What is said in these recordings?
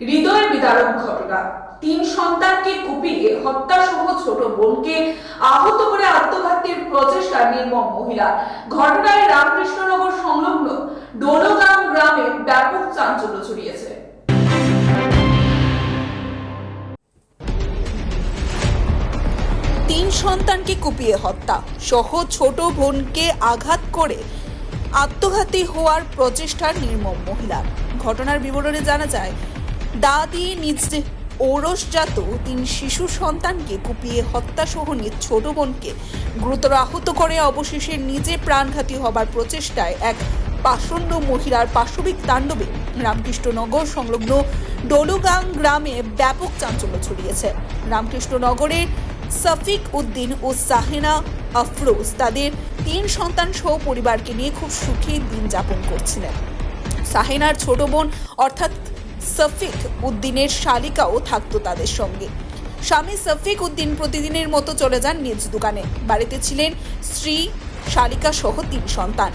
হৃদয় বিদারক ঘটনা। 3 সন্তানকে কুপিয়ে হত্যা সহ ছোট বোনকে আহত করে আত্মঘাতীর প্রচেষ্টা নির্মম মহিলা। ঘটনায় রামকৃষ্ণনগর সংলগ্ন ডোলোগাম গ্রামে ব্যাপক চাঞ্চল্য ছড়িয়েছে। তিন সন্তানকে কুপিয়ে হত্যা সহ ছোট বোনকে আঘাত করে আত্মঘাতী হওয়ার প্রচেষ্টার নির্মম মহিলার। ঘটনার বিবরণে জানা যায়, দাদি নিজ ঔরসজাত 3 শিশু সন্তানকে কুপিয়ে হত্যা সহ নিজ ছোট বোনকে গুরুতর আহত করে অবশেষে নিজে প্রাণঘাতী হবার প্রচেষ্টায় এক পাষণ্ড মহিলার পাশবিক তাণ্ডবে রামকৃষ্ণনগর সংলগ্ন ডোলোগাং গ্রামে ব্যাপক চাঞ্চল্য ছড়িয়েছে। রামকৃষ্ণনগরের সফিক উদ্দিন ও সাহেনা আফরোজ তাদের 3 সন্তান সহ পরিবারকে নিয়ে খুব সুখে দিন যাপন করছিলেন। সাহেনার ছোট বোন অর্থাৎ সফিক উদ্দিনের শালিকাও থাকতো তাদের সঙ্গে। স্বামী সফিক উদ্দিন প্রতিদিনের মতো চলে যান নিজ দোকানে। বাড়িতে ছিলেন স্ত্রী, শালিকা সহ 3 সন্তান।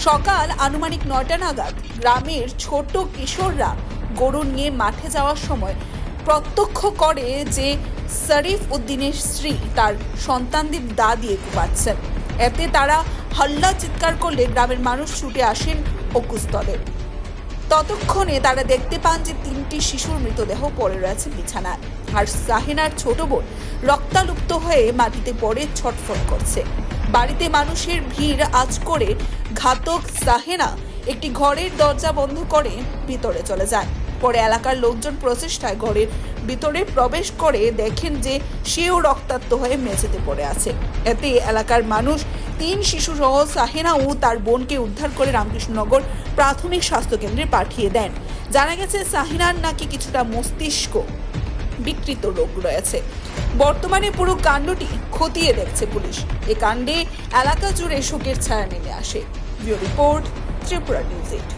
সকাল আনুমানিক 9টা নাগাদ গ্রামের ছোট কিশোররা গরু নিয়ে মাঠে যাওয়ার সময় প্রত্যক্ষ করে যে শরীফ উদ্দিনের স্ত্রী তার সন্তানদের দা দিয়ে কুপাচ্ছেন। এতে তারা হল্লা চিৎকার করলে গ্রামের মানুষ ছুটে আসেন অকুস্থলে। ততক্ষণে তারা দেখতে পান যে 3টি শিশুর মৃতদেহ পড়ে রয়েছে বিছানায়, আর সাহেনার ছোট বোন রক্তালুপ্ত হয়ে মাটিতে পড়ে ছটফট করছে। বাড়িতে মানুষের ভিড় আজ করে ঘাতক সাহেনা একটি ঘরের দরজা বন্ধ করে ভিতরে চলে যায়। পরে এলাকার লোকজন প্রচেষ্টায় ঘরের ভিতরে প্রবেশ করে দেখেন যে সেও রক্তাক্ত হয়ে মেঝেতে পড়ে আছে। এতে এলাকার মানুষ 3 শিশু সহ সাহেনা ও তার বোনকে উদ্ধার করে রামকৃষ্ণনগর প্রাথমিক স্বাস্থ্য কেন্দ্রে পাঠিয়ে দেন। জানা গেছে সাহেনার নাকি কিছুটা মস্তিষ্ক বিকৃত রোগ রয়েছে। বর্তমানে পুরো কাণ্ডটি খতিয়ে দেখছে পুলিশ। এ কাণ্ডে এলাকা জুড়ে শোকের ছায়া নেমে আসে। Bureau report, Tripura news 8।